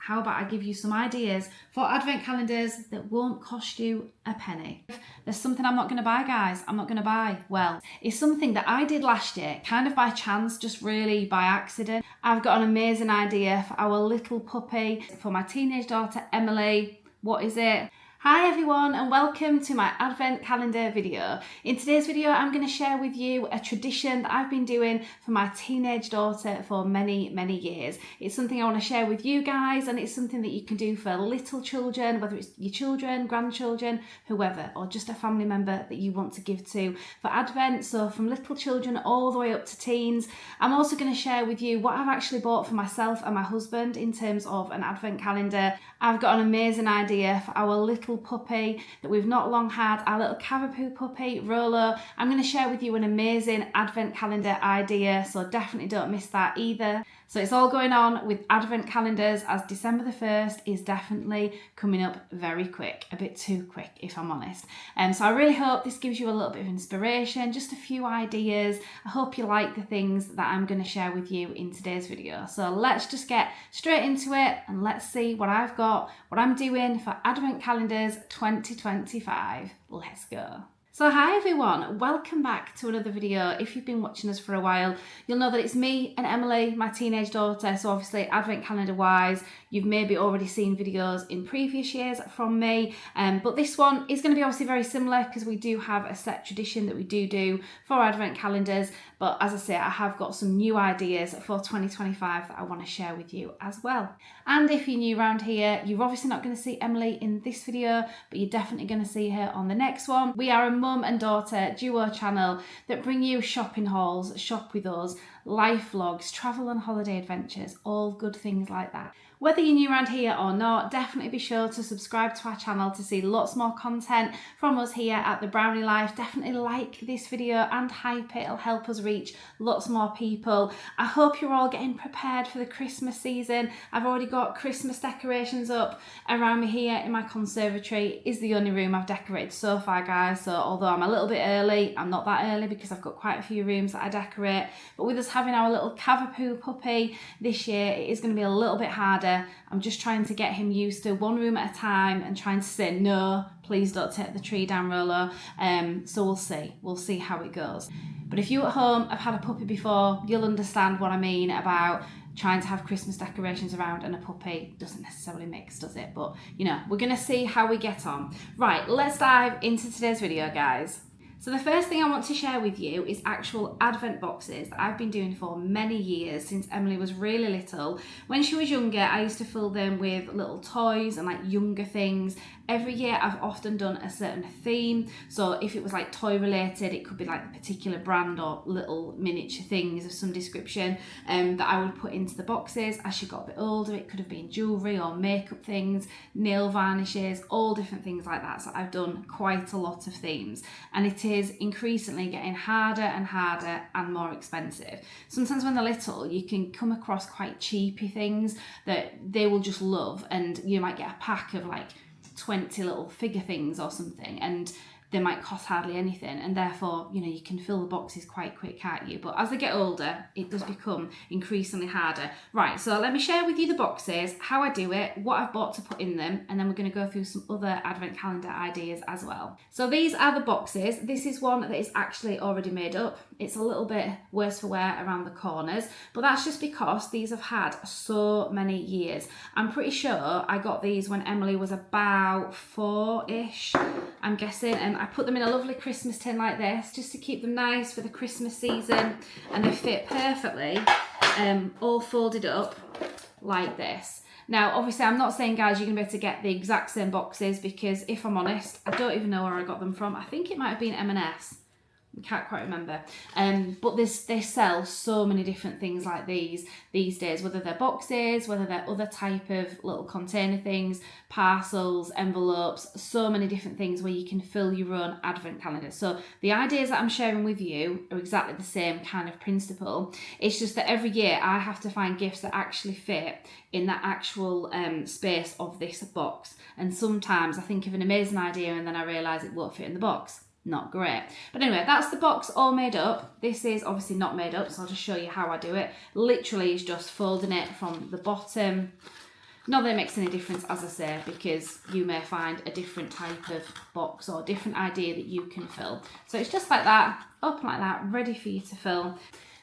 how about I give you some ideas for advent calendars that won't cost you a penny. There's something I'm not going to buy, guys. I'm not going to buy. Well, it's something that I did last year, kind of by chance, just really by accident. I've got an amazing idea for our little puppy, for my teenage daughter, Emily. What is it? Hi everyone and welcome to my advent calendar video. In today's video I'm going to share with you a tradition that I've been doing for my teenage daughter for many years. It's something I want to share with you guys, and it's something that you can do for little children, whether it's your children, grandchildren, whoever, or just a family member that you want to give to for advent. So from little children all the way up to teens. I'm also going to share with you what I've actually bought for myself and my husband in terms of an advent calendar. I've got an amazing idea for our little puppy that we've not long had, our little Cavapoo puppy, Rolo. I'm going to share with you an amazing advent calendar idea, so definitely don't miss that either. So it's all going on with advent calendars, as December the 1st is definitely coming up very quick, a bit too quick if I'm honest. So I really hope this gives you a little bit of inspiration, just a few ideas. I hope you like the things that I'm going to share with you in today's video. So let's just get straight into it and let's see what I've got, what I'm doing for advent calendars 2025. Let's go. So hi everyone, welcome back to another video. If you've been watching us for a while, you'll know that it's me and Emily, my teenage daughter. So obviously advent calendar wise, you've maybe already seen videos in previous years from me, but this one is going to be obviously very similar because we do have a set tradition that we do for advent calendars. But as I say, I have got some new ideas for 2025 that I want to share with you as well. And if you're new around here, you're obviously not going to see Emily in this video, but you're definitely going to see her on the next one. We are a mum and daughter duo channel that bring you shopping hauls, shop with us, life vlogs, travel and holiday adventures, all good things like that. Whether you're new around here or not, definitely be sure to subscribe to our channel to see lots more content from us here at The Brownie Life. Definitely like this video and hype it, it'll help us reach lots more people. I hope you're all getting prepared for the Christmas season. I've already got Christmas decorations up around me here in my conservatory. It is the only room I've decorated so far, guys, so although I'm a little bit early, I'm not that early because I've got quite a few rooms that I decorate. But with us having our little Cavapoo puppy this year, it is going to be a little bit harder. I'm just trying to get him used to one room at a time and trying to say, no, please don't take the tree down, Rolo. So we'll see how it goes. But if you at home have had a puppy before, you'll understand what I mean about trying to have Christmas decorations around and a puppy doesn't necessarily mix, does it? But you know, we're going to see how we get on. Right, let's dive into today's video, guys. So the first thing I want to share with you is actual advent boxes that I've been doing for many years, since Emily was really little. When she was younger, I used to fill them with little toys and like younger things. Every year I've often done a certain theme. So if it was like toy related, it could be like a particular brand or little miniature things of some description that I would put into the boxes. As she got a bit older, it could have been jewellery or makeup things, nail varnishes, all different things like that. So I've done quite a lot of themes, and it is increasingly getting harder and more expensive. Sometimes when they're little, you can come across quite cheapy things that they will just love, and you might get a pack of like 20 little figure things or something, and they might cost hardly anything, and therefore, you know, you can fill the boxes quite quick, can't you? But as they get older, it does become increasingly harder. Right, so let me share with you the boxes, how I do it, what I've bought to put in them, and then we're going to go through some other advent calendar ideas as well. So these are the boxes. This is one that is actually already made up. It's a little bit worse for wear around the corners, but that's just because these have had so many years. I'm pretty sure I got these when Emily was about 4-ish, I'm guessing, and I put them in a lovely Christmas tin like this just to keep them nice for the Christmas season, and they fit perfectly, all folded up like this. Now obviously I'm not saying, guys, you're going to be able to get the exact same boxes, because if I'm honest, I don't even know where I got them from. I think it might have been M&S. I can't quite remember, but they sell so many different things like these days, whether they're boxes, whether they're other type of little container things, parcels, envelopes, so many different things where you can fill your own advent calendar. So the ideas that I'm sharing with you are exactly the same kind of principle. It's just that every year I have to find gifts that actually fit in that actual space of this box, and sometimes I think of an amazing idea and then I realise it won't fit in the box. Not great. But anyway, that's the box all made up. This is obviously not made up, so I'll just show you how I do it. Literally is just folding it from the bottom Not that it makes any difference, as I say, because you may find a different type of box or different idea that you can fill. So it's just like that, open like that, ready for you to fill.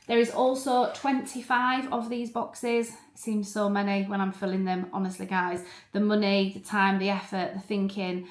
There is also 25 of these boxes. It seems so many when I'm filling them, honestly guys. The money, the time, the effort, the thinking.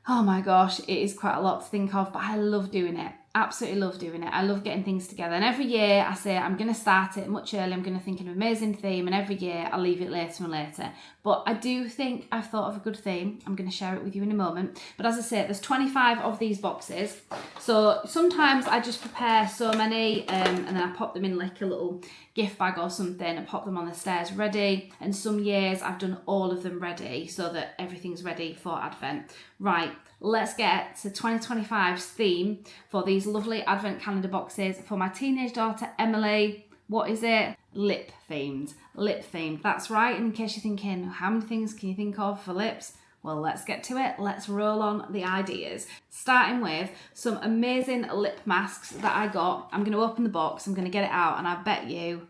Oh my gosh, it is quite a lot to think of, but I love doing it. Absolutely love doing it. I love getting things together. And every year I say I'm going to start it much earlier. I'm going to think of an amazing theme, and every year I'll leave it later and later. But I do think I've thought of a good theme. I'm going to share it with you in a moment. But as I say, there's 25 of these boxes. So sometimes I just prepare so many and then I pop them in like a little gift bag or something and pop them on the stairs ready. And some years I've done all of them ready so that everything's ready for Advent. Right, let's get to 2025's theme for these lovely Advent calendar boxes for my teenage daughter Emily. What is it? Lip themed. Lip themed. That's right. In case you're thinking, how many things can you think of for lips? Well, let's get to it. Let's roll on the ideas. Starting with some amazing lip masks that I got. I'm going to open the box. I'm going to get it out, and I bet you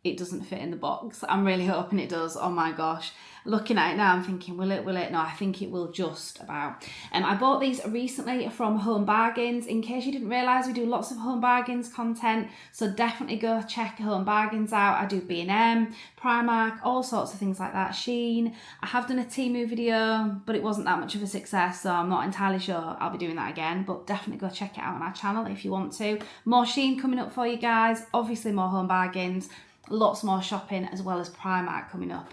it doesn't fit in the box. I'm really hoping it does. Oh my gosh. Looking at it now, I'm thinking, will it? No, I think it will just about. I bought these recently from Home Bargains. In case you didn't realise, we do lots of Home Bargains content, so definitely go check Home Bargains out. I do B&M, Primark, all sorts of things like that. Shein. I have done a Temu video, but it wasn't that much of a success, so I'm not entirely sure I'll be doing that again, but definitely go check it out on our channel if you want to. More Shein coming up for you guys, obviously more Home Bargains. Lots more shopping as well as Primark coming up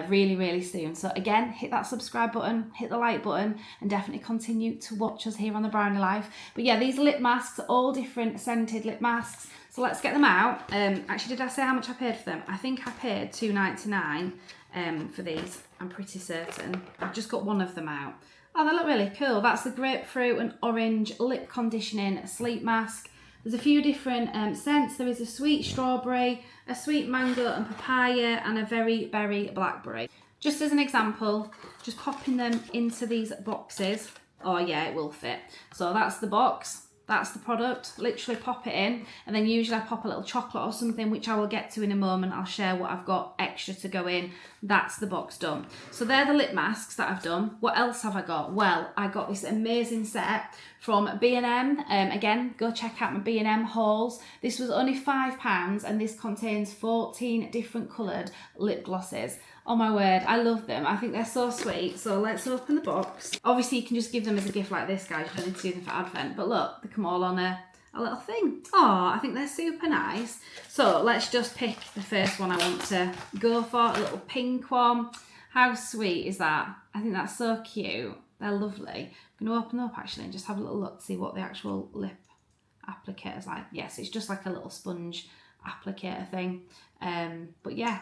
really soon. So again, hit that subscribe button, hit the like button, and definitely continue to watch us here on The Brownie Life. But yeah, these lip masks are all different scented lip masks. So let's get them out. Actually, did I say how much I paid for them? I think I paid $2.99 for these. I'm pretty certain. I've just got one of them out. Oh, they look really cool. That's the grapefruit and orange lip conditioning sleep mask. There's a few different scents. There is a sweet strawberry, a sweet mango and papaya, and a very berry blackberry. Just as an example, just popping them into these boxes. Oh yeah, it will fit. So that's the box. That's the product. Literally pop it in, and then usually I pop a little chocolate or something, which I will get to in a moment. I'll share what I've got extra to go in. That's the box done. So they're the lip masks that I've done. What else have I got? Well, I got this amazing set from B&M. Again, go check out my B&M hauls. This was only £5, and this contains 14 different coloured lip glosses. Oh my word, I love them. I think they're so sweet. So let's open the box. Obviously, you can just give them as a gift like this, guys. You don't need to do them for Advent. But look, they come all on a little thing. Oh, I think they're super nice. So let's just pick the first one I want to go for. A little pink one. How sweet is that? I think that's so cute. They're lovely. I'm going to open them up actually and just have a little look to see what the actual lip applicator is like. Yes, it's just like a little sponge applicator thing. But yeah,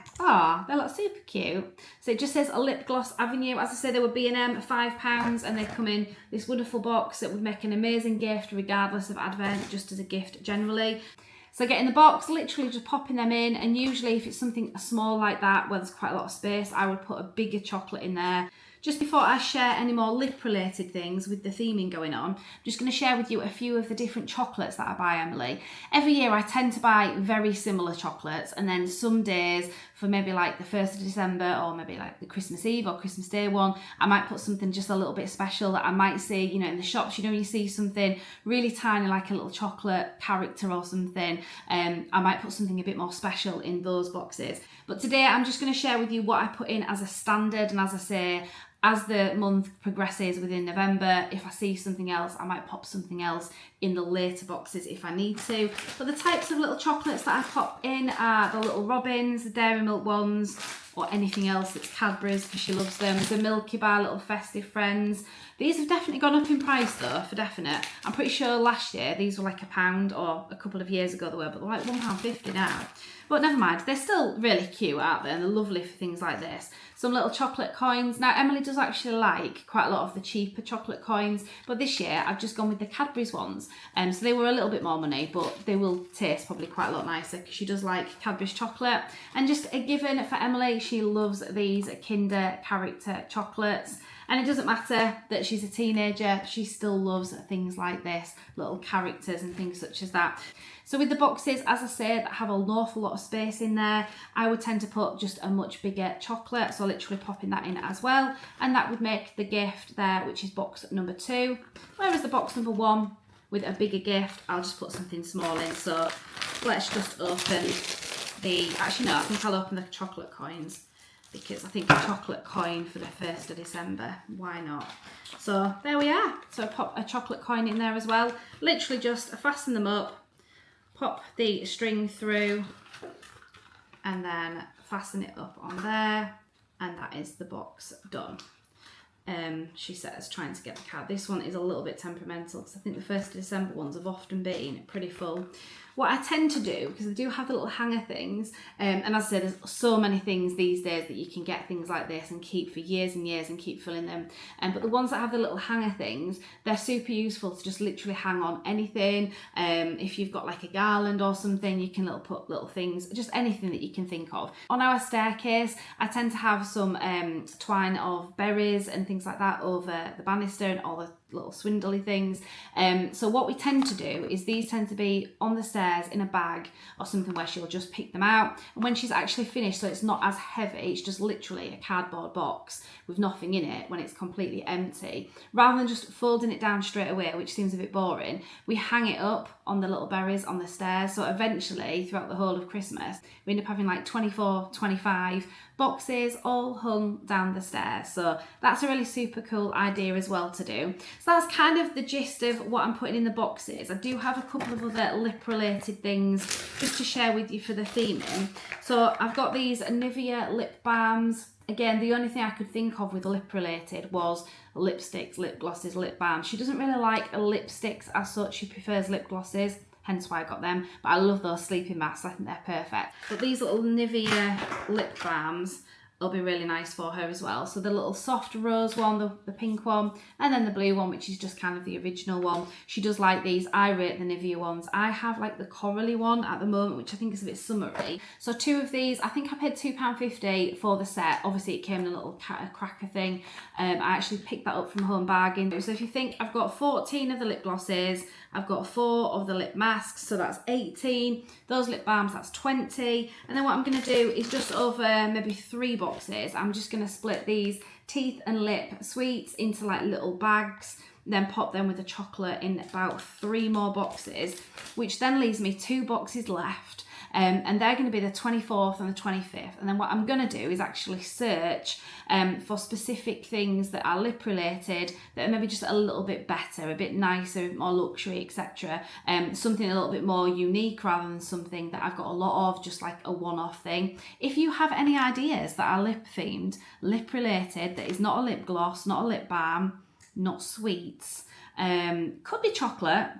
they look super cute. So it just says a lip gloss avenue. As I say, they were B&M at £5, and they come in this wonderful box that would make an amazing gift regardless of Advent, just as a gift generally. So getting the box, literally just popping them in, and usually if it's something small like that where there's quite a lot of space, I would put a bigger chocolate in there. Just before I share any more lip related things with the theming going on, I'm just going to share with you a few of the different chocolates that I buy Emily. Every year I tend to buy very similar chocolates, and then some days for maybe like the 1st of December or maybe like the Christmas Eve or Christmas Day one, I might put something just a little bit special that I might see, you know, in the shops. You know, you see something really tiny like a little chocolate character or something, I might put something a bit more special in those boxes. But today I'm just going to share with you what I put in as a standard, and as I say, as the month progresses within November, if I see something else, I might pop something else in the later boxes if I need to. But the types of little chocolates that I pop in are the little Robins, the Dairy Milk ones, or anything else that's Cadbury's because she loves them. The Milky Bar little festive friends. These have definitely gone up in price though, for definite. I'm pretty sure last year these were like £1, or a couple of years ago they were, but they're like £1.50 now. But never mind, they're still really cute, aren't they? And they're lovely for things like this. Some little chocolate coins. Now, Emily does actually like quite a lot of the cheaper chocolate coins, but this year I've just gone with the Cadbury's ones. So they were a little bit more money, but they will taste probably quite a lot nicer because she does like Cadbury's chocolate. And just a given for Emily, she loves these Kinder character chocolates. And it doesn't matter that she's a teenager, she still loves things like this, little characters and things such as that. So with the boxes, as I said, that have an awful lot of space in there, I would tend to put just a much bigger chocolate, so literally popping that in as well, and that would make the gift there, which is box number 2. Whereas the box number 1, with a bigger gift, I'll just put something small in. So let's just open actually no, I think I'll open the chocolate coins, because I think a chocolate coin for the 1st of December, why not? So there we are. So pop a chocolate coin in there as well. Literally just fasten them up, pop the string through, and then fasten it up on there, and that is the box done. She says, trying to get the card. This one is a little bit temperamental, because I think the 1st of December ones have often been pretty full. What I tend to do, because I do have the little hanger things, and as I said, there's so many things these days that you can get things like this and keep for years and years and keep filling them. But the ones that have the little hanger things, they're super useful to just literally hang on anything. If you've got like a garland or something, you can put little things, just anything that you can think of. On our staircase, I tend to have some twine of berries and things like that over the banister and all the little swindly things. So what we tend to do is these tend to be on the stairs in a bag or something, where she'll just pick them out, and when she's actually finished, so it's not as heavy, it's just literally a cardboard box with nothing in it when it's completely empty, rather than just folding it down straight away, which seems a bit boring, we hang it up on the little berries on the stairs. So eventually throughout the whole of Christmas we end up having like 24, 25 boxes all hung down the stairs. So that's a really super cool idea as well to do. So that's kind of the gist of what I'm putting in the boxes. I do have a couple of other lip related things just to share with you for the theming. So I've got these Nivea lip balms. Again, the only thing I could think of with lip related was lipsticks, lip glosses, lip balms. She doesn't really like lipsticks as such, she prefers lip glosses, hence why I got them. But I love those sleeping masks, I think they're perfect. But these little Nivea lip balms will be really nice for her as well. So the little soft rose one, the pink one, and then the blue one, which is just kind of the original one. She does like these. I rate the Nivea ones. I have like the corally one at the moment, which I think is a bit summery. So 2 of these, I think I paid £2.50 for the set. Obviously it came in a little cracker thing. I actually picked that up from Home Bargain. So if you think, I've got 14 of the lip glosses, I've got 4 of the lip masks, so that's 18. Those lip balms, that's 20. And then what I'm going to do is just over maybe 3 boxes, I'm just going to split these teeth and lip sweets into like little bags, then pop them with the chocolate in about 3 more boxes, which then leaves me 2 boxes left. And they're going to be the 24th and the 25th. And then what I'm going to do is actually search for specific things that are lip related, that are maybe just a little bit better, a bit nicer, a bit more luxury, etc. Something a little bit more unique rather than something that I've got a lot of, just like a one-off thing. If you have any ideas that are lip themed, lip related, that is not a lip gloss, not a lip balm, not sweets, could be chocolate,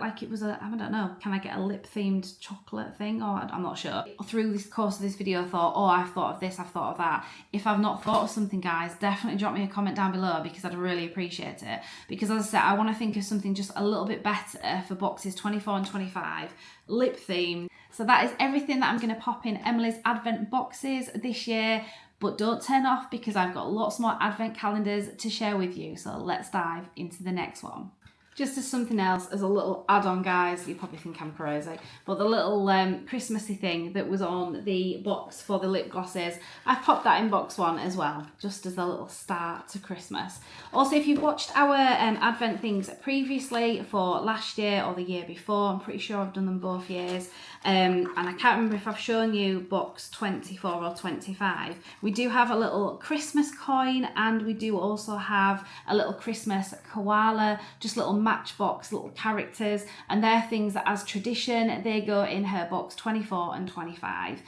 like it was I don't know, can I get a lip themed chocolate thing, or I'm not sure. Through this course of this video I thought, oh, I've thought of this, I've thought of that. If I've not thought of something, guys, definitely drop me a comment down below, because I'd really appreciate it. Because as I said, I want to think of something just a little bit better for boxes 24 and 25, lip themed. So that is everything that I'm going to pop in Emily's advent boxes this year. But don't turn off, because I've got lots more advent calendars to share with you. So let's dive into the next one. Just as something else, as a little add-on, guys, you probably think I'm crazy, but the little Christmassy thing that was on the box for the lip glosses, I've popped that in box 1 as well, just as a little start to Christmas. Also, if you've watched our advent things previously for last year or the year before, I'm pretty sure I've done them both years, and I can't remember if I've shown you box 24 or 25. We do have a little Christmas coin, and we do also have a little Christmas koala, just little matchbox little characters, and they're things that as tradition they go in her box 24 and 25.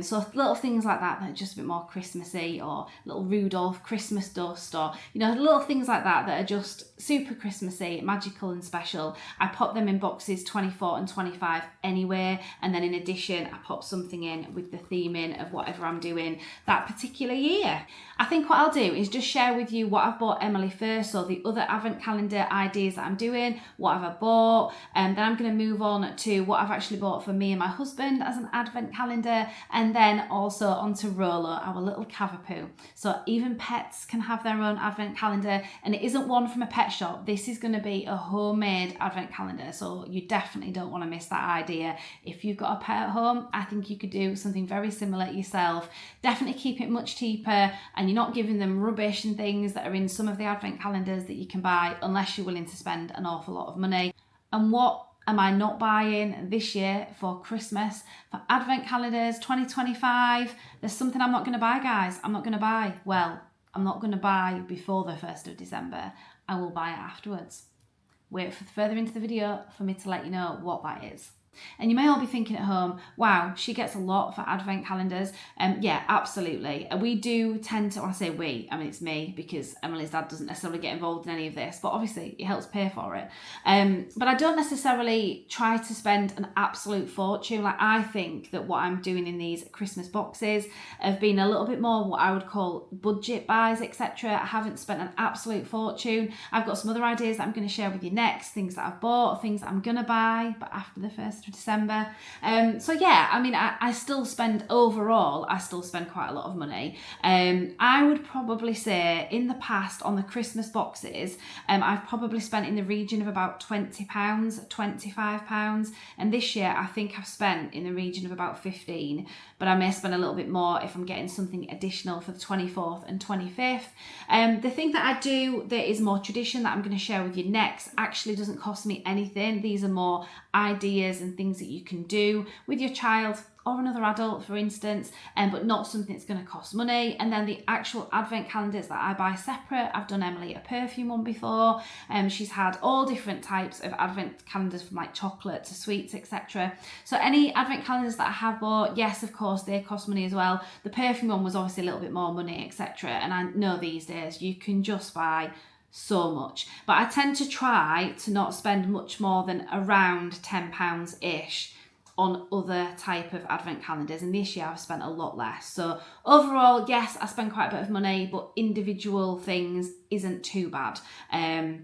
So little things like that are just a bit more Christmassy, or little Rudolph Christmas dust, or little things like that that are just super Christmassy, magical and special. I pop them in boxes 24 and 25 anyway, and then in addition I pop something in with the theming of whatever I'm doing that particular year. I think what I'll do is just share with you what I've bought Emily first, so the other advent calendar ideas that I'm doing, what have I bought, and then I'm going to move on to what I've actually bought for me and my husband as an advent calendar, and then also onto Rolo, our little Cavapoo. So even pets can have their own advent calendar, and it isn't one from a pet shop. This is going to be a homemade advent calendar, so you definitely don't want to miss that idea. If you've got a pet at home, I think you could do something very similar yourself. Definitely keep it much cheaper, and you're not giving them rubbish and things that are in some of the advent calendars that you can buy unless you're willing to spend an awful lot of money. And what am I not buying this year for Christmas? For advent calendars 2025, there's something I'm not going to buy, guys. I'm not going to buy. Well, I'm not going to buy before the 1st of December. I will buy it afterwards. Wait for further into the video for me to let you know what that is. And you may all be thinking at home, wow, she gets a lot for advent calendars. Yeah, absolutely. We do tend to, when I say we, I mean it's me, because Emily's dad doesn't necessarily get involved in any of this, but obviously it helps pay for it. But I don't necessarily try to spend an absolute fortune. Like, I think that what I'm doing in these Christmas boxes have been a little bit more what I would call budget buys, etc. I haven't spent an absolute fortune. I've got some other ideas that I'm going to share with you next, things that I've bought, things that I'm going to buy, but after the 1st of December. So yeah, I mean, I still spend, overall, I still spend quite a lot of money. I would probably say in the past on the Christmas boxes, I've probably spent in the region of about £20, £25. And this year, I think I've spent in the region of about 15, but I may spend a little bit more if I'm getting something additional for the 24th and 25th. The thing that I do that is more tradition that I'm going to share with you next actually doesn't cost me anything. These are more ideas and things that you can do with your child or another adult, for instance, but not something that's going to cost money. And then the actual advent calendars that I buy separate, I've done Emily a perfume one before. She's had all different types of advent calendars, from like chocolate to sweets, etc. So any advent calendars that I have bought, yes, of course, they cost money as well. The perfume one was obviously a little bit more money, etc. And I know these days you can just buy so much, but I tend to try to not spend much more than around £10-ish on other type of advent calendars, and this year I've spent a lot less. So overall, yes, I spend quite a bit of money, but individual things isn't too bad.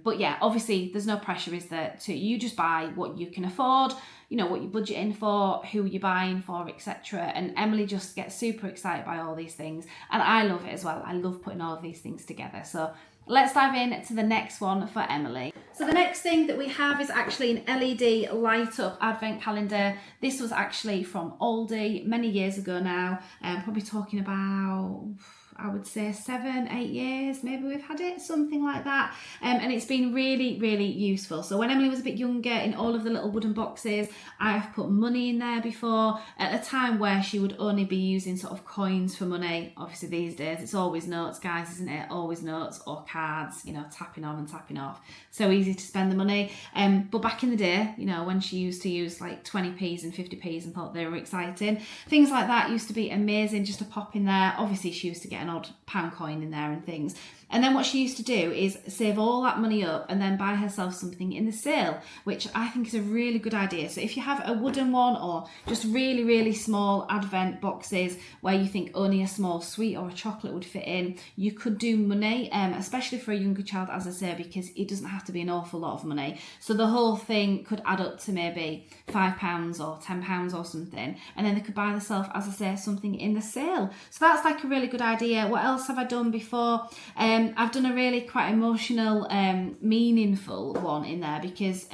But yeah, obviously there's no pressure, is there, to you just buy what you can afford, you know, what you're budgeting for, who you're buying for, etc. And Emily just gets super excited by all these things, and I love it as well. I love putting all of these things together. So let's dive in to the next one for Emily. So the next thing that we have is actually an LED light up advent calendar. This was actually from Aldi many years ago now. Probably talking about, I would say 7-8 years, maybe we've had it, something like that. And it's been really, really useful. So when Emily was a bit younger, in all of the little wooden boxes, I've put money in there before, at a time where she would only be using sort of coins for money. Obviously these days, it's always notes, guys, isn't it? Always notes or cards, you know, tapping on and tapping off. So easy to spend the money. But back in the day, you know, when she used to use like 20p's and 50p's and thought they were exciting, things like that used to be amazing just to pop in there. Obviously she used to get an odd pound coin in there and things. And then what she used to do is save all that money up and then buy herself something in the sale, which I think is a really good idea. So if you have a wooden one or just really, really small advent boxes where you think only a small sweet or a chocolate would fit in, you could do money, especially for a younger child, as I say, because it doesn't have to be an awful lot of money. So the whole thing could add up to maybe £5 or £10 or something. And then they could buy themselves, as I say, something in the sale. So that's like a really good idea. What else have I done before? I've done a really quite emotional, meaningful one in there because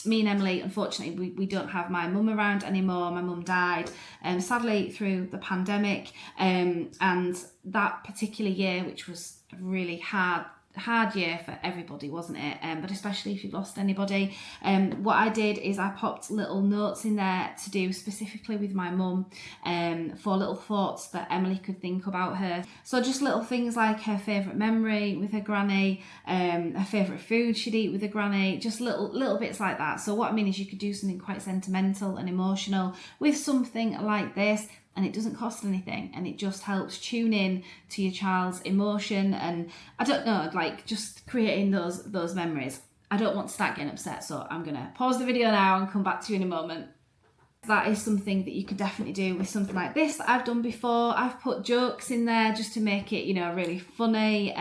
me and Emily, unfortunately, we don't have my mum around anymore. My mum died, sadly, through the pandemic. And that particular year, which was a really hard year for everybody, wasn't it? But especially if you've lost anybody. What I did is I popped little notes in there to do specifically with my mum, for little thoughts that Emily could think about her. So just little things like her favourite memory with her granny, her favourite food she'd eat with her granny, just little bits like that. So what I mean is you could do something quite sentimental and emotional with something like this, and it doesn't cost anything, and it just helps tune in to your child's emotion, and I don't know, like just creating those memories. I don't want to start getting upset, so I'm gonna pause the video now and come back to you in a moment. That is something that you could definitely do with something like this that I've done before. I've put jokes in there just to make it, really funny.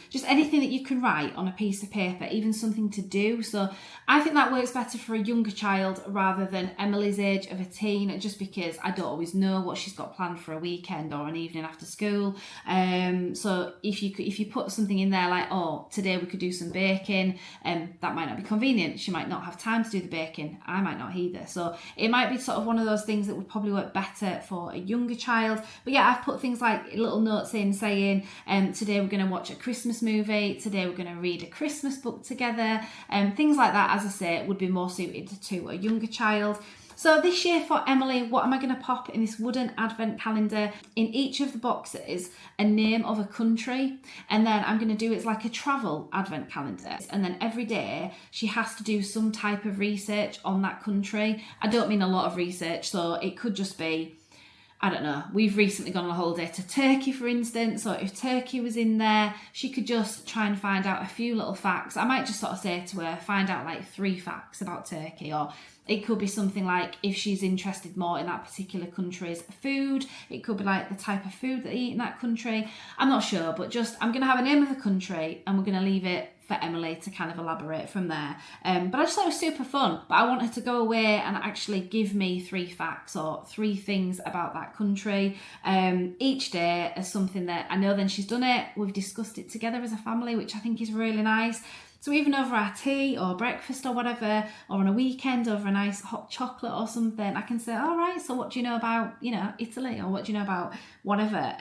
Just anything that you can write on a piece of paper, even something to do. So I think that works better for a younger child rather than Emily's age of a teen, just because I don't always know what she's got planned for a weekend or an evening after school. So if you put something in there like, oh, today we could do some baking, that might not be convenient. She might not have time to do the baking. I might not either. So it might be sort of one of those things that would probably work better for a younger child. But yeah, I've put things like little notes in saying, today we're going to watch a Christmas movie, today we're going to read a Christmas book together, things like that, as I say, would be more suited to a younger child. So this year for Emily, what am I going to pop in this wooden advent calendar? In each of the boxes, a name of a country. And then I'm going to do it's like a travel advent calendar. And then every day she has to do some type of research on that country. I don't mean a lot of research, so it could just be, I don't know, we've recently gone on a holiday to Turkey, for instance, so if Turkey was in there, she could just try and find out a few little facts. I might just sort of say to her, find out like 3 facts about Turkey, or it could be something like if she's interested more in that particular country's food, it could be like the type of food that they eat in that country. I'm not sure, but just I'm going to have a name of the country and we're going to leave it for Emily to kind of elaborate from there. But I just thought it was super fun. But I want her to go away and actually give me 3 facts or 3 things about that country each day as something that I know then she's done it. We've discussed it together as a family, which I think is really nice. So even over our tea or breakfast or whatever, or on a weekend over a nice hot chocolate or something, I can say, all right, so what do you know about, Italy, or what do you know about whatever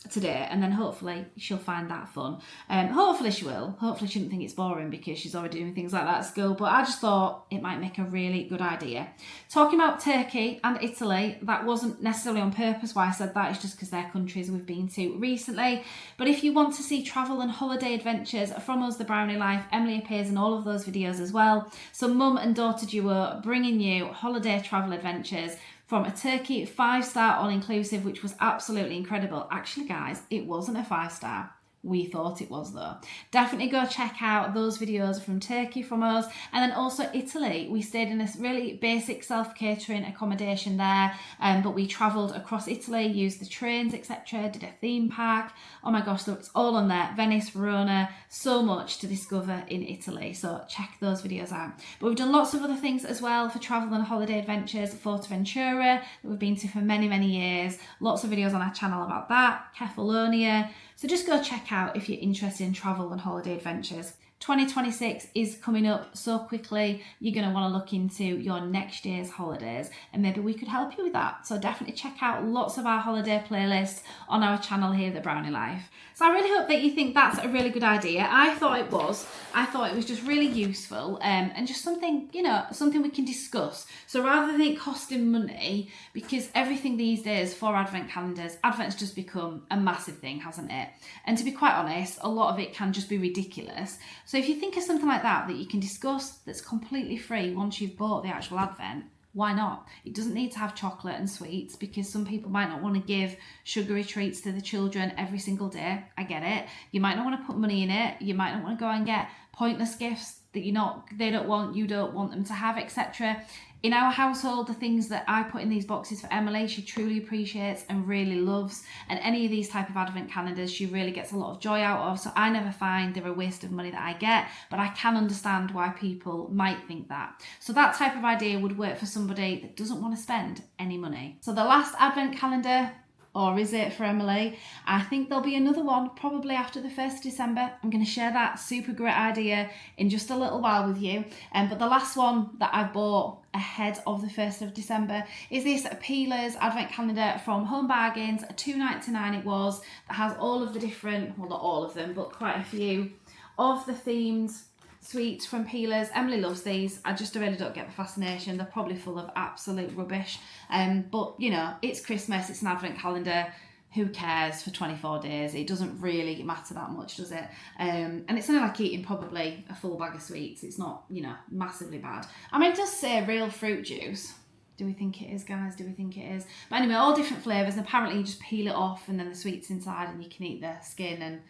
today? And then hopefully she'll find that fun. Hopefully she will. Hopefully she shouldn't think it's boring because she's already doing things like that at school. But I just thought it might make a really good idea. Talking about Turkey and Italy, that wasn't necessarily on purpose why I said that. It's just because they're countries we've been to recently. But if you want to see travel and holiday adventures from us, The Brownie Life, Emily appears in all of those videos as well. So mum and daughter duo bringing you holiday travel adventures from a Turkey 5-star all-inclusive, which was absolutely incredible. Actually, guys, it wasn't a 5-star. We thought it was though. Definitely go check out those videos from Turkey from us. And then also Italy. We stayed in a really basic self-catering accommodation there, but we travelled across Italy, used the trains, etc., did a theme park. Oh my gosh, it's all on there. Venice, Verona, so much to discover in Italy. So check those videos out. But we've done lots of other things as well for travel and holiday adventures. Forteventura, that we've been to for many, many years. Lots of videos on our channel about that. Kefalonia. So just go check out if you're interested in travel and holiday adventures. 2026 is coming up so quickly, you're going to want to look into your next year's holidays and maybe we could help you with that. So definitely check out lots of our holiday playlists on our channel here, The Brownie Life. So I really hope that you think that's a really good idea. I thought it was. I thought it was just really useful and just something, something we can discuss. So rather than it costing money, because everything these days for advent calendars, Advent's just become a massive thing, hasn't it? And to be quite honest, a lot of it can just be ridiculous. So if you think of something like that you can discuss that's completely free once you've bought the actual Advent, why not? It doesn't need to have chocolate and sweets because some people might not want to give sugary treats to the children every single day. I get it. You might not want to put money in it. You might not want to go and get pointless gifts that you don't want them to have, etc. In our household, the things that I put in these boxes for Emily, she truly appreciates and really loves. And any of these type of advent calendars, she really gets a lot of joy out of. So I never find they're a waste of money that I get, but I can understand why people might think that. So that type of idea would work for somebody that doesn't want to spend any money. So the last advent calendar, or is it for Emily? I think there'll be another one probably after the 1st of December. I'm going to share that super great idea in just a little while with you. But the last one that I bought ahead of the 1st of December is this Peelers advent calendar from Home Bargains. $2.99 it was. That has all of the different, well not all of them, but quite a few of the themed sweets from Peelers. Emily loves these. I just really don't get the fascination. They're probably full of absolute rubbish. But it's Christmas, it's an advent calendar. Who cares for 24 days? It doesn't really matter that much, does it? And it's only like eating probably a full bag of sweets. It's not, massively bad. I mean, it does say real fruit juice. Do we think it is, guys? Do we think it is? But anyway, all different flavours. And apparently you just peel it off and then the sweet's inside and you can eat the skin and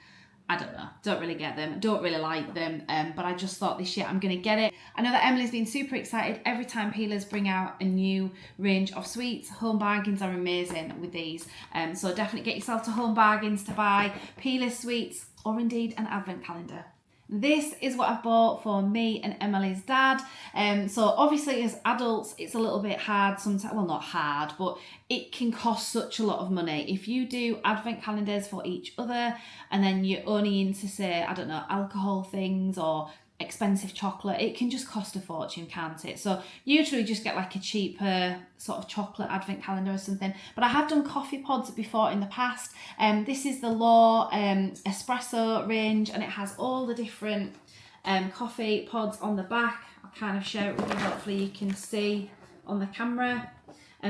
I don't know, don't really get them, don't really like them, but I just thought this year I'm going to get it. I know that Emily's been super excited every time Peelers bring out a new range of sweets. Home Bargains are amazing with these, so definitely get yourself to Home Bargains to buy Peelers sweets or indeed an advent calendar. This is what I've bought for me and Emily's dad. So obviously as adults, it's a little bit hard sometimes. Well, not hard, but it can cost such a lot of money. If you do advent calendars for each other and then you're only into, say, I don't know, alcohol things or expensive chocolate, it can just cost a fortune, can't it? So usually just get like a cheaper sort of chocolate advent calendar or something, but I have done coffee pods before in the past. This is the Law espresso range, and it has all the different coffee pods on the back. I'll kind of share it with you, hopefully you can see on the camera.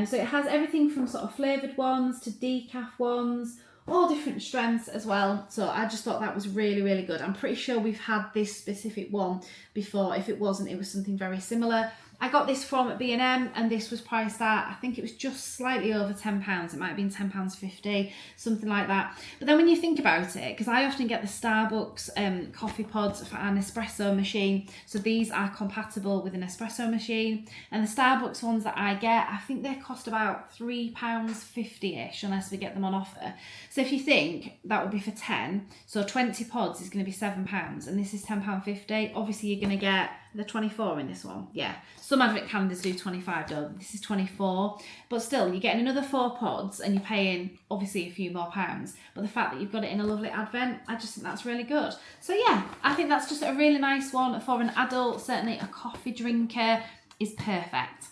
So it has everything from sort of flavoured ones to decaf ones, all different strengths as well. So I just thought that was really, really good. I'm pretty sure we've had this specific one before. If it wasn't, it was something very similar. I got this from B&M and this was priced at, I think it was just slightly over £10. It might have been £10.50, something like that. But then when you think about it, because I often get the Starbucks coffee pods for an espresso machine. So these are compatible with an espresso machine. And the Starbucks ones that I get, I think they cost about £3.50-ish unless we get them on offer. So if you think that would be for 10, so 20 pods is going to be £7 and this is £10.50. Obviously you're going to get the 24 in this one. Yeah, some advent calendars do 25 though. This is 24, but still you're getting another 4 pods and you're paying obviously a few more pounds, but the fact that you've got it in a lovely advent, I just think that's really good. So yeah, I think that's just a really nice one for an adult. Certainly a coffee drinker is perfect.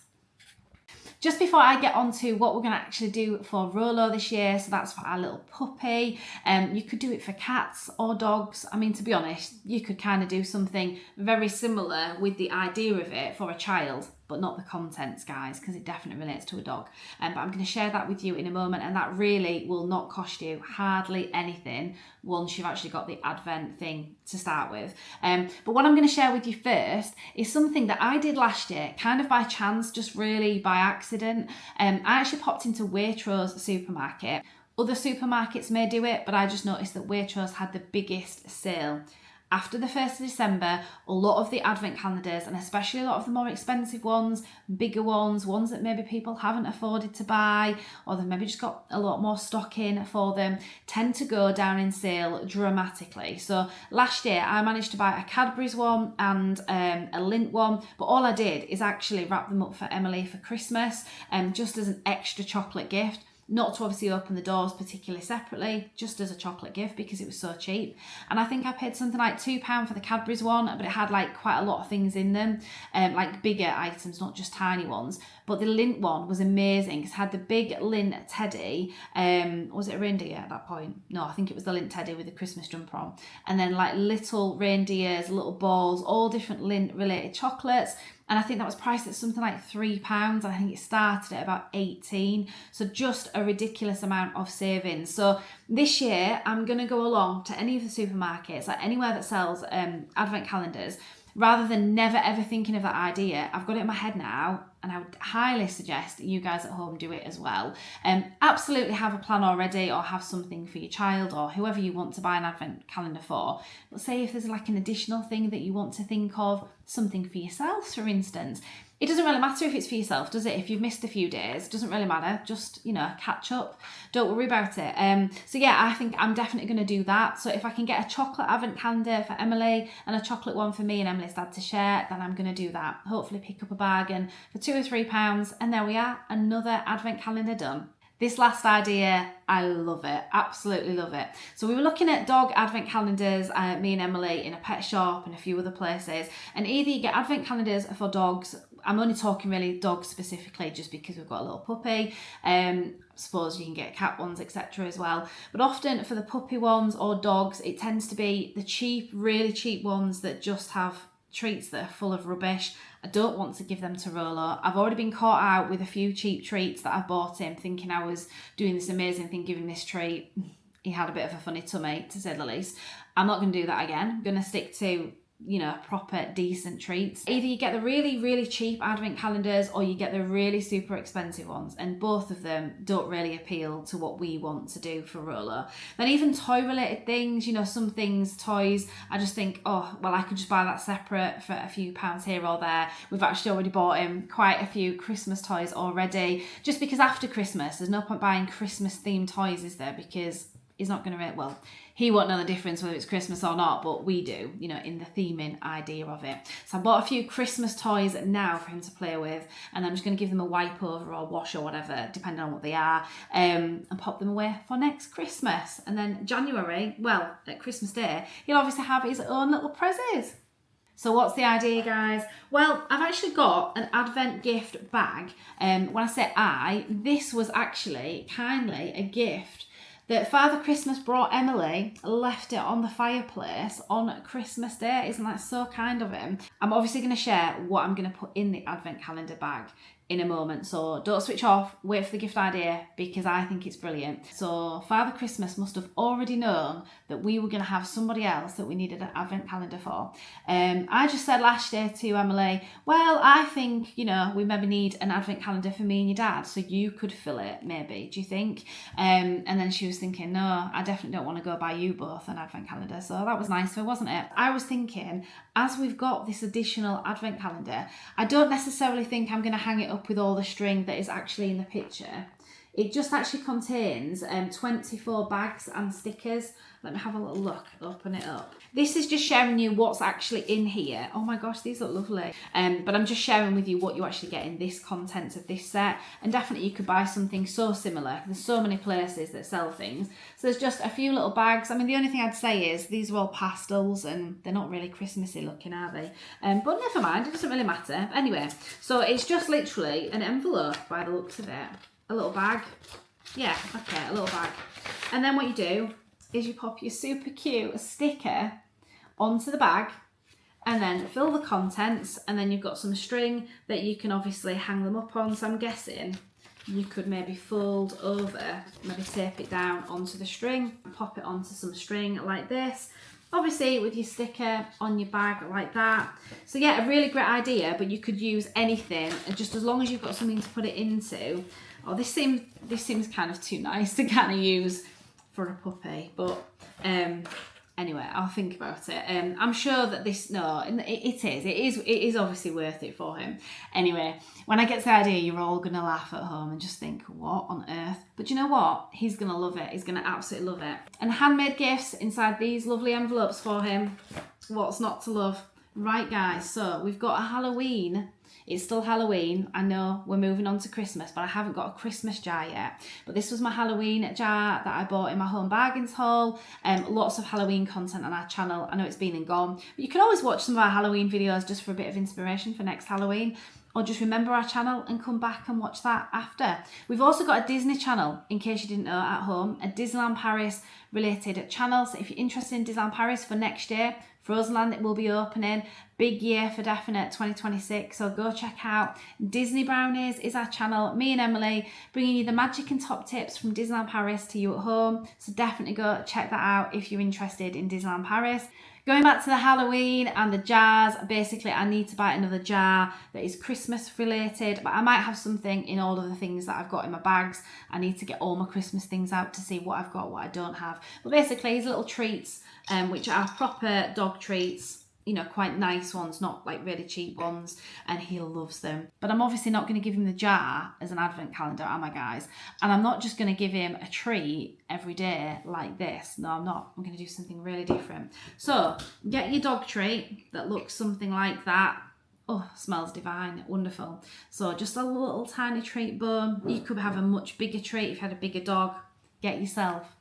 Just before I get on to what we're going to actually do for Rolo this year, so that's for our little puppy. You could do it for cats or dogs. I mean, to be honest, you could kind of do something very similar with the idea of it for a child, but not the contents, guys, because it definitely relates to a dog. But I'm going to share that with you in a moment, and that really will not cost you hardly anything once you've actually got the advent thing to start with. But what I'm going to share with you first is something that I did last year, kind of by chance, just really by accident. I actually popped into Waitrose supermarket. Other supermarkets may do it, but I just noticed that Waitrose had the biggest sale. After the 1st of December, a lot of the advent calendars, and especially a lot of the more expensive ones, bigger ones that maybe people haven't afforded to buy, or they've maybe just got a lot more stock in for them, tend to go down in sale dramatically. So last year I managed to buy a Cadbury's one and a Lindt one, but all I did is actually wrap them up for Emily for Christmas, just as an extra chocolate gift. Not to obviously open the doors particularly separately, just as a chocolate gift because it was so cheap. And I think I paid something like £2 for the Cadbury's one, but it had like quite a lot of things in them, like bigger items, not just tiny ones. But the Lindt one was amazing because it had the big Lindt teddy. Was it a reindeer at that point? No, I think it was the Lindt teddy with the Christmas jumper on. And then like little reindeers, little balls, all different Lindt related chocolates. And I think that was priced at something like £3. And I think it started at about 18. So just a ridiculous amount of savings. So this year, I'm going to go along to any of the supermarkets, like anywhere that sells advent calendars, rather than never ever thinking of that idea. I've got it in my head now, and I would highly suggest that you guys at home do it as well. Absolutely have a plan already, or have something for your child or whoever you want to buy an advent calendar for. But say if there's like an additional thing that you want to think of, something for yourself, for instance. It doesn't really matter if it's for yourself, does it? If you've missed a few days, doesn't really matter. Just, catch up. Don't worry about it. So yeah, I think I'm definitely going to do that. So if I can get a chocolate advent calendar for Emily and a chocolate one for me and Emily's dad to share, then I'm going to do that. Hopefully pick up a bargain for £2 or £3, and there we are, another advent calendar done. This last idea, I love it, absolutely love it. So we were looking at dog advent calendars, me and Emily, in a pet shop and a few other places. And either you get advent calendars for dogs, I'm only talking really dogs specifically just because we've got a little puppy. I suppose you can get cat ones, etc. as well. But often for the puppy ones or dogs, it tends to be the cheap, really cheap ones that just have treats that are full of rubbish. I don't want to give them to Rolo. I've already been caught out with a few cheap treats that I've bought him, thinking I was doing this amazing thing, giving this treat. He had a bit of a funny tummy, to say the least. I'm not going to do that again. I'm going to stick to you know, proper decent treats. Either you get the really, really cheap advent calendars or you get the really super expensive ones, and both of them don't really appeal to what we want to do for Rolo. Then even toy related things, you know, some things, toys, I just think, oh, well, I could just buy that separate for a few pounds here or there. We've actually already bought him quite a few Christmas toys already, just because after Christmas, there's no point buying Christmas themed toys, is there? Because he's not going to, well, he won't know the difference whether it's Christmas or not, but we do, you know, in the theming idea of it. So I bought a few Christmas toys now for him to play with, and I'm just going to give them a wipe over or wash or whatever, depending on what they are, and pop them away for next Christmas. And then January, well, at Christmas Day, he'll obviously have his own little prezzies. So what's the idea, guys? Well, I've actually got an Advent gift bag. When I say this was actually kindly a gift that Father Christmas brought Emily, left it on the fireplace on Christmas Day. Isn't that so kind of him? I'm obviously going to share what I'm going to put in the Advent calendar bag in a moment, so don't switch off, wait for the gift idea, because I think it's brilliant. So Father Christmas must have already known that we were going to have somebody else that we needed an Advent calendar for. I just said last year to Emily, well, I think, you know, we maybe need an Advent calendar for me and your dad, so you could fill it, maybe, do you think? And then she was thinking, no, I definitely don't want to go buy you both an Advent calendar. So that was nice, wasn't it? I was thinking, as we've got this additional Advent calendar, I don't necessarily think I'm going to hang it up with all the string that is actually in the picture. It just actually contains 24 bags and stickers. Let me have a little look, open it up. This is just sharing you what's actually in here. Oh my gosh, these look lovely. But I'm just sharing with you what you actually get in this contents of this set. And definitely you could buy something so similar. There's so many places that sell things. So there's just a few little bags. I mean, the only thing I'd say is these are all pastels and they're not really Christmassy looking, are they? But never mind, it doesn't really matter. Anyway, so it's just literally an envelope by the looks of it. A little bag. Yeah, okay, a little bag. And then what you do is you pop your super cute sticker onto the bag and then fill the contents, and then you've got some string that you can obviously hang them up on. So I'm guessing you could maybe fold over, maybe tape it down onto the string, pop it onto some string like this. Obviously with your sticker on your bag like that. So yeah, a really great idea, but you could use anything, just as long as you've got something to put it into. Oh, this seems kind of too nice to kind of use for a puppy, but anyway, I'll think about it. I'm sure that it is obviously worth it for him. Anyway, when I get to the idea, you're all gonna laugh at home and just think, what on earth? But you know what? He's gonna love it. He's gonna absolutely love it. And handmade gifts inside these lovely envelopes for him. What's not to love? Right, guys, so we've got a Halloween. It's still Halloween. I know we're moving on to Christmas, but I haven't got a Christmas jar yet. But this was my Halloween jar that I bought in my Home Bargains haul. Lots of Halloween content on our channel. I know it's been and gone, but you can always watch some of our Halloween videos just for a bit of inspiration for next Halloween. Or just remember our channel and come back and watch that after. We've also got a Disney channel, in case you didn't know, at home. A Disneyland Paris related channel. So if you're interested in Disneyland Paris for next year, Frozen Land, it will be opening. Big year for definite 2026. So go check out Disney Brownies is our channel. Me and Emily bringing you the magic and top tips from Disneyland Paris to you at home. So definitely go check that out if you're interested in Disneyland Paris. Going back to the Halloween and the jars, basically I need to buy another jar that is Christmas related, but I might have something in all of the things that I've got in my bags. I need to get all my Christmas things out to see what I've got, what I don't have. But basically these little treats, which are proper dog treats, you know, quite nice ones, not like really cheap ones, and he loves them. But I'm obviously not going to give him the jar as an advent calendar, am I, guys? And I'm not just going to give him a treat every day like this. No, I'm not. I'm going to do something really different. So get your dog treat that looks something like that. Oh, smells divine, wonderful. So just a little tiny treat bone. You could have a much bigger treat if you had a bigger dog. Get yourself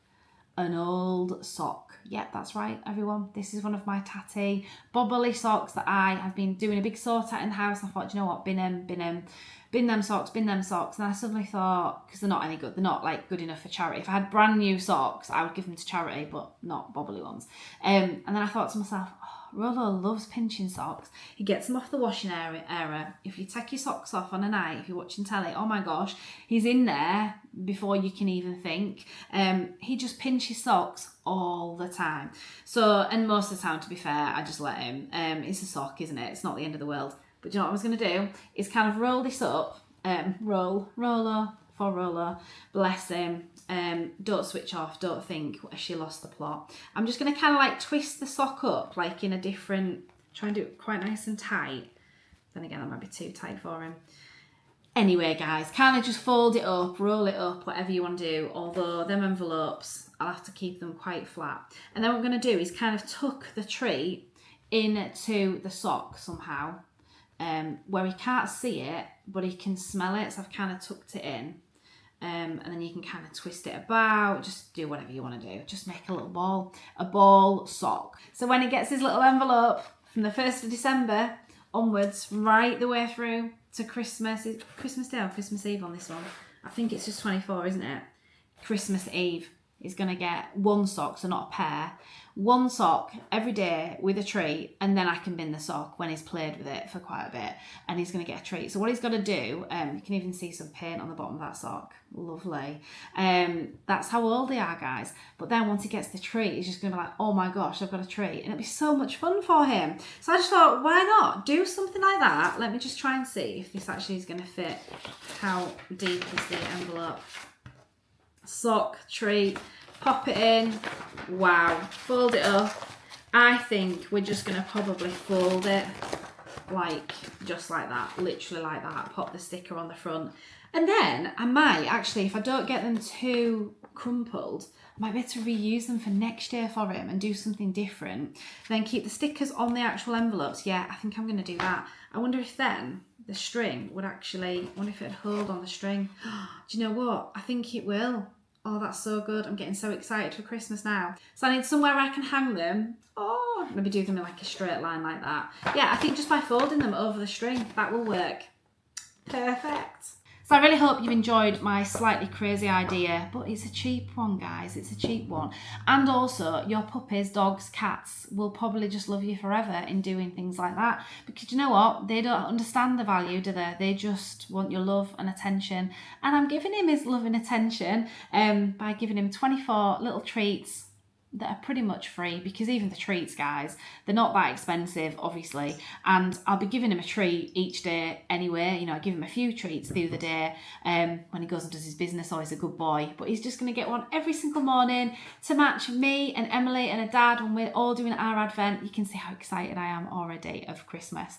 an old sock. Yep, that's right, everyone. This is one of my tatty bobbly socks that I have been doing a big sort out in the house. I thought, you know what, bin 'em. bin them socks. And I suddenly thought, because they're not any good, they're not like good enough for charity. If I had brand new socks, I would give them to charity, but not bobbly ones. And then I thought to myself, Rollo loves pinching socks. He gets them off the washing area. If you take your socks off on a night, if you're watching telly, oh my gosh, he's in there before you can even think. He just pinches socks all the time. So, and most of the time, to be fair, I just let him. It's a sock, isn't it? It's not the end of the world. But do you know what I was going to do? Is kind of roll this up. Rollo, bless him. Don't switch off, don't think she lost the plot. I'm just going to kind of like twist the sock up, like in a different, try and do it quite nice and tight. Then again, that might be too tight for him. Anyway, guys, kind of just fold it up, roll it up, whatever you want to do. Although them envelopes, I'll have to keep them quite flat. And then what I'm going to do is kind of tuck the treat into the sock somehow, where he can't see it, but he can smell it. So I've kind of tucked it in. And then you can kind of twist it about, just do whatever you want to do. Just make a little ball, a ball sock. So when he gets his little envelope from the 1st of December onwards, right the way through to Christmas, is Christmas Day or Christmas Eve on this one? I think it's just 24, isn't it? Christmas Eve. He's going to get one sock, so not a pair. One sock every day with a treat, and then I can bin the sock when he's played with it for quite a bit, and he's going to get a treat. So what he's got to do, you can even see some paint on the bottom of that sock. Lovely. That's how old they are, guys. But then once he gets the treat, he's just going to be like, oh my gosh, I've got a treat. And it'll be so much fun for him. So I just thought, why not do something like that? Let me just try and see if this actually is going to fit. How deep is the envelope? Sock, treat, pop it in. Wow, fold it up. I think we're just going to probably fold it like, just like that, literally like that. Pop the sticker on the front. And then I might actually, if I don't get them too crumpled, I might be able to reuse them for next year for him and do something different. Then keep the stickers on the actual envelopes. Yeah, I think I'm going to do that. I wonder if then the string would actually, I wonder if it'd hold on the string. Do you know what? I think it will. Oh, that's so good. I'm getting so excited for Christmas now. So I need somewhere where I can hang them. Oh, maybe do them in like a straight line like that. Yeah, I think just by folding them over the string, that will work. Perfect. So I really hope you've enjoyed my slightly crazy idea, but it's a cheap one, guys. It's a cheap one. And also, your puppies, dogs, cats will probably just love you forever in doing things like that. Because you know what? They don't understand the value, do they? They just want your love and attention. And I'm giving him his love and attention by giving him 24 little treats that are pretty much free, because even the treats, guys, they're not that expensive, obviously, and I'll be giving him a treat each day anyway. You know, I give him a few treats through the day when he goes and does his business, or he's a good boy, but he's just going to get one every single morning to match me and Emily and her dad when we're all doing our Advent. You can see how excited I am already of Christmas.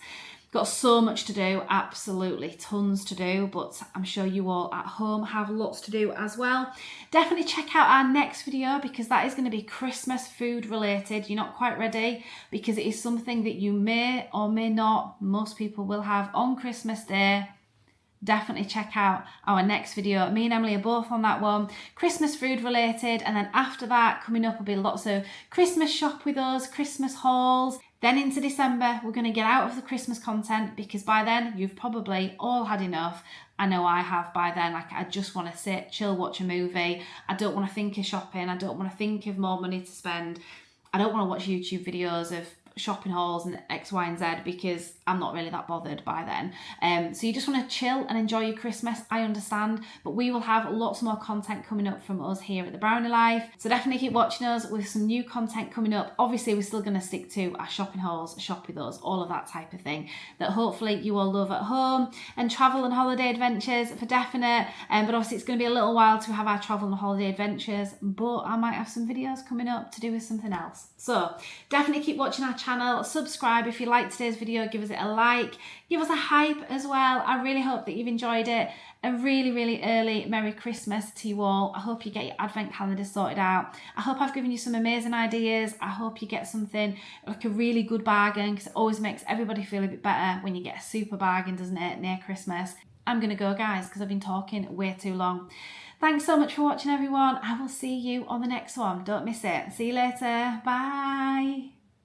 Got so much to do, absolutely tons to do, but I'm sure you all at home have lots to do as well. Definitely check out our next video, because that is going to be Christmas food related. You're not quite ready, because it is something that you may or may not, most people will have on Christmas Day. Definitely check out our next video. Me and Emily are both on that one. Christmas food related, and then after that, coming up will be lots of Christmas shop with us, Christmas hauls. Then into December, we're going to get out of the Christmas content, because by then you've probably all had enough. I know I have by then. Like, I just want to sit, chill, watch a movie. I don't want to think of shopping. I don't want to think of more money to spend. I don't want to watch YouTube videos of shopping hauls and X, Y, and Z, because I'm not really that bothered by then. So you just want to chill and enjoy your Christmas, I understand, but we will have lots more content coming up from us here at The Brownie Life. So definitely keep watching us with some new content coming up. Obviously, we're still going to stick to our shopping hauls, shop with us, all of that type of thing that hopefully you all love at home, and travel and holiday adventures for definite. But obviously it's going to be a little while to have our travel and holiday adventures, but I might have some videos coming up to do with something else. So definitely keep watching our channel, subscribe if you liked today's video, give us a like, give us a hype as well. I really hope that you've enjoyed it. A really, really early Merry Christmas to you all. I hope you get your Advent calendar sorted out. I hope I've given you some amazing ideas. I hope you get something like a really good bargain, because it always makes everybody feel a bit better when you get a super bargain, doesn't it, near Christmas. I'm going to go, guys, because I've been talking way too long. Thanks so much for watching, everyone. I will see you on the next one. Don't miss it. See you later. Bye.